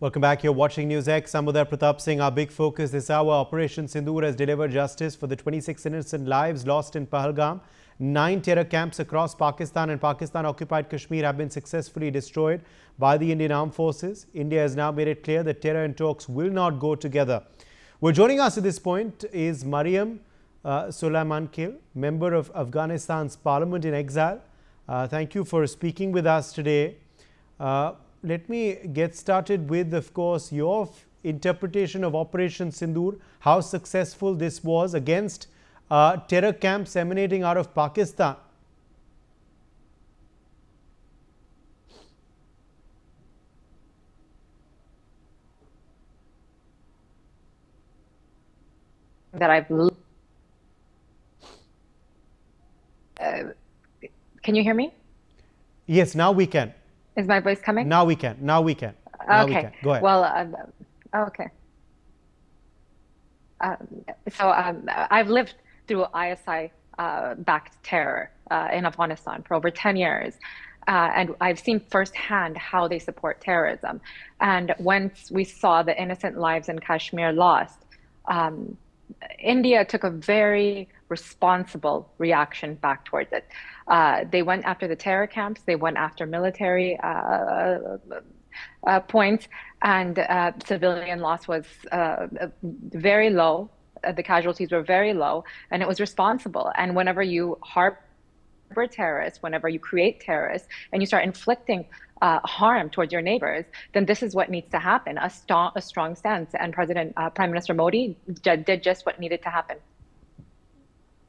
Welcome back. You're watching NewsX. Samudar Pratap Singh. Our big focus this hour. Operation Syndur has delivered justice for the 26 innocent lives lost in Palgam. 9 terror camps across Pakistan and Pakistan-occupied Kashmir have been successfully destroyed by the Indian Armed Forces. India has now made it clear that terror and talks will not go together. Well, joining us at this point is Mariam Solaimankhil, member of Afghanistan's parliament in exile. Thank you for speaking with us today. Let me get started with, of course, your interpretation of Operation Syndur, how successful this was against terror camps emanating out of Pakistan. That I've can you hear me? Yes, now we can. Is my voice coming? Now we can. Now we can. Now we can. Go ahead. Well, okay. I've lived through ISI-backed terror in Afghanistan for over 10 years. And I've seen firsthand how they support terrorism. And once we saw the innocent lives in Kashmir lost, India took a very responsible reaction back towards it. They went after the terror camps, they went after military points, and civilian loss was very low. The casualties were very low, and it was responsible. And whenever you harbor terrorists, whenever you create terrorists, and you start inflicting harm towards your neighbors, then this is what needs to happen, a strong stance. And Prime Minister Modi did just what needed to happen.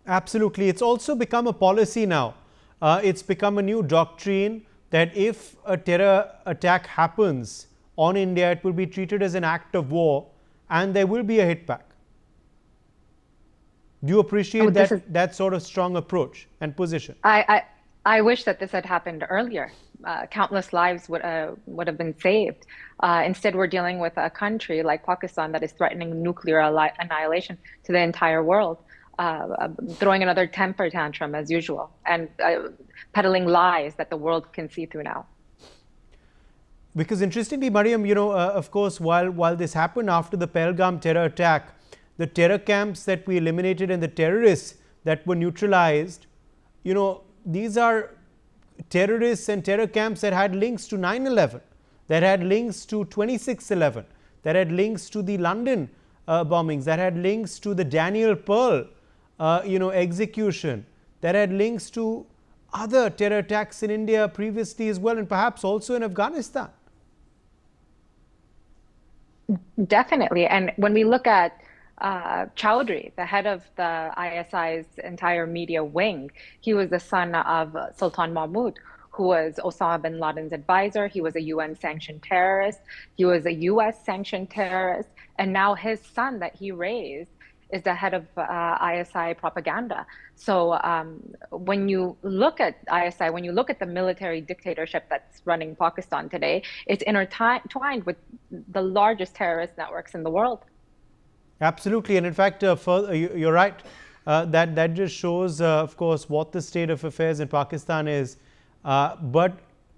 Absolutely. It's also become a policy now. It's become a new doctrine that if a terror attack happens on India, it will be treated as an act of war and there will be a hit back. Do you appreciate that sort of strong approach and position? I wish that this had happened earlier. Countless lives would have been saved. Instead, we're dealing with a country like Pakistan that is threatening nuclear annihilation to the entire world, throwing another temper tantrum as usual, and peddling lies that the world can see through now. Because interestingly, Mariam, of course, while this happened after the Palgam terror attack, the terror camps that we eliminated and the terrorists that were neutralized, these are terrorists and terror camps that had links to 9/11, that had links to 26/11, that had links to the London bombings, that had links to the Daniel Pearl, execution, that had links to other terror attacks in India previously as well, and perhaps also in Afghanistan. Definitely. And when we look at Chowdhury, the head of the ISI's entire media wing, he was the son of Sultan Mahmoud, who was Osama bin Laden's advisor. He was a UN-sanctioned terrorist. He was a US-sanctioned terrorist. And now his son that he raised is the head of ISI propaganda. So when you look at ISI, when you look at the military dictatorship that's running Pakistan today, it's intertwined with the largest terrorist networks in the world. Absolutely. And in fact, you're right. That just shows, of course, what the state of affairs in Pakistan is. But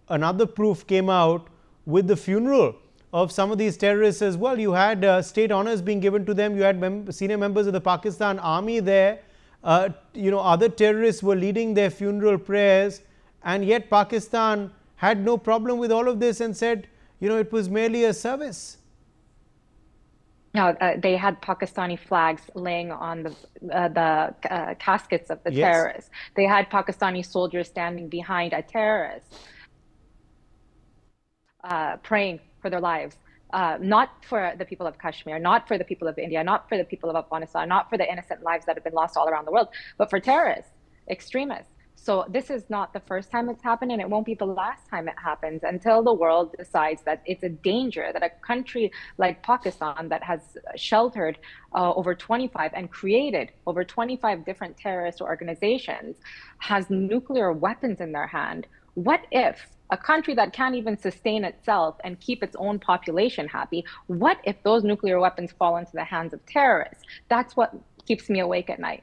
another proof came out with the funeral of some of these terrorists as well. You had state honors being given to them. You had senior members of the Pakistan army there. Other terrorists were leading their funeral prayers. And yet Pakistan had no problem with all of this and said, it was merely a service. No, they had Pakistani flags laying on the caskets of the terrorists. They had Pakistani soldiers standing behind a terrorist, praying for their lives, not for the people of Kashmir, not for the people of India, not for the people of Afghanistan, not for the innocent lives that have been lost all around the world, but for terrorists, extremists. So this is not the first time it's happened, and it won't be the last time it happens until the world decides that it's a danger that a country like Pakistan that has sheltered over 25 and created over 25 different terrorist organizations has nuclear weapons in their hand. What if a country that can't even sustain itself and keep its own population happy, what if those nuclear weapons fall into the hands of terrorists? That's what keeps me awake at night.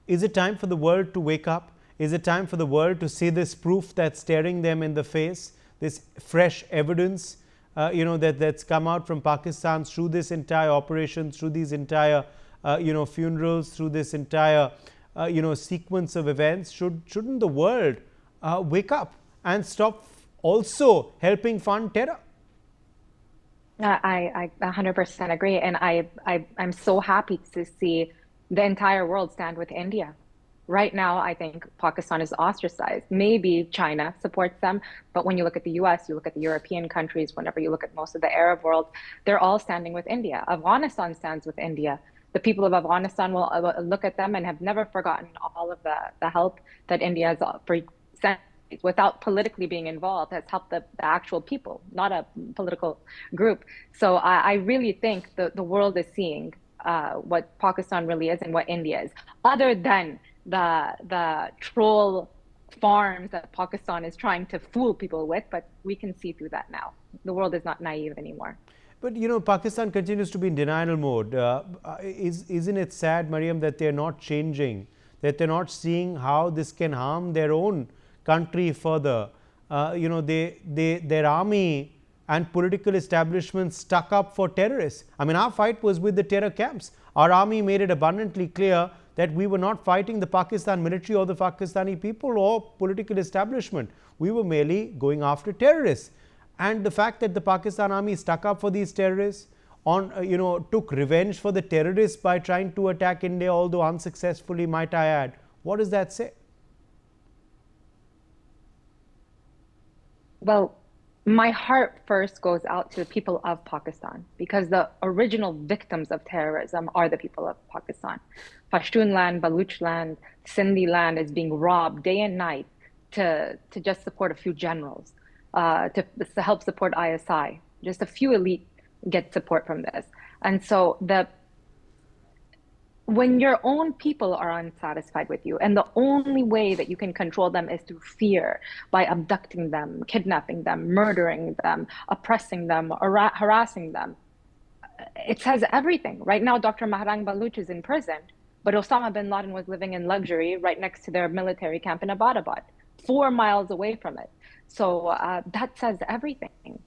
Is it time for the world to wake up? Is it time for the world to see this proof that's staring them in the face, this fresh evidence that's come out from Pakistan through this entire operation, through these entire funerals, through this entire sequence of events? Shouldn't the world wake up and stop also helping fund terror? I 100% agree, and I'm so happy to see the entire world stand with India. Right now, I think Pakistan is ostracized. Maybe China supports them, but when you look at the US, you look at the European countries, whenever you look at most of the Arab world, they're all standing with India. Afghanistan stands with India. The people of Afghanistan will look at them and have never forgotten all of the help that India has sent without politically being involved, has helped the actual people, not a political group. So I really think the world is seeing what Pakistan really is and what India is, other than the troll farms that Pakistan is trying to fool people with, but we can see through that now. The world is not naive anymore. But Pakistan continues to be in denial mode. Isn't it sad, Mariam, that they're not changing, that they're not seeing how this can harm their own country further? Their army and political establishment stuck up for terrorists. I mean, our fight was with the terror camps. Our army made it abundantly clear that we were not fighting the Pakistan military or the Pakistani people or political establishment. We were merely going after terrorists. And the fact that the Pakistan army stuck up for these terrorists, took revenge for the terrorists by trying to attack India, although unsuccessfully, might I add, what does that say? Well, my heart first goes out to the people of Pakistan, because the original victims of terrorism are the people of Pakistan. Pashtun land, Baluch land, Sindhi land is being robbed day and night to just support a few generals, to help support ISI. Just a few elite get support from this. And so when your own people are unsatisfied with you, and the only way that you can control them is through fear, by abducting them, kidnapping them, murdering them, oppressing them, harassing them, it says everything. Right now, Dr. Mariam Baluch is in prison, but Osama bin Laden was living in luxury right next to their military camp in Abbottabad, 4 miles away from it. So that says everything.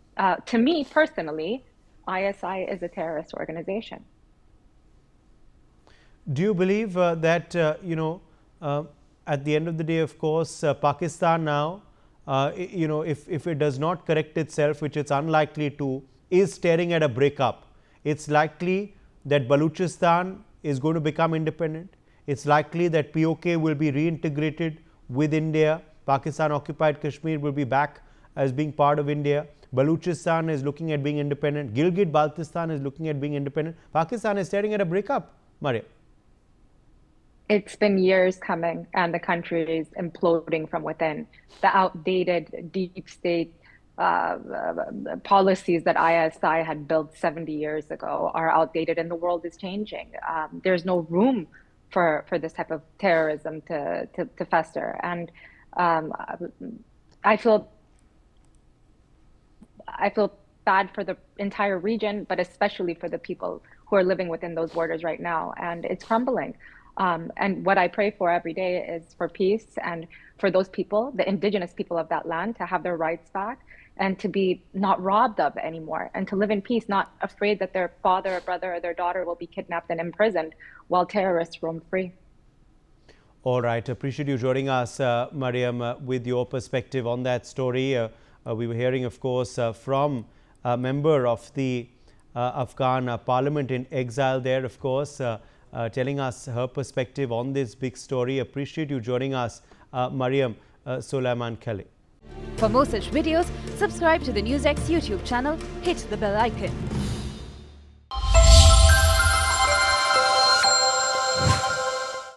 To me personally, ISI is a terrorist organization. Do you believe that, at the end of the day, of course, Pakistan now, if it does not correct itself, which it's unlikely to, is staring at a breakup? It's likely that Baluchistan is going to become independent. It's likely that POK will be reintegrated with India. Pakistan-occupied Kashmir will be back as being part of India. Baluchistan is looking at being independent. Gilgit-Baltistan is looking at being independent. Pakistan is staring at a breakup, Mariam. It's been years coming, and the country is imploding from within. The outdated deep state policies that ISI had built 70 years ago are outdated, and the world is changing. There's no room for this type of terrorism to fester. And I feel bad for the entire region, but especially for the people who are living within those borders right now. And it's crumbling. And what I pray for every day is for peace, and for those people, the indigenous people of that land, to have their rights back and to be not robbed of anymore, and to live in peace, not afraid that their father or brother or their daughter will be kidnapped and imprisoned while terrorists roam free. All right. Appreciate you joining us, Mariam, with your perspective on that story. We were hearing, of course, from a member of the Afghan parliament in exile there, of course, telling us her perspective on this big story. Appreciate you joining us, Mariam Solaimankhil. For more such videos, subscribe to the NewsX YouTube channel, hit the bell icon.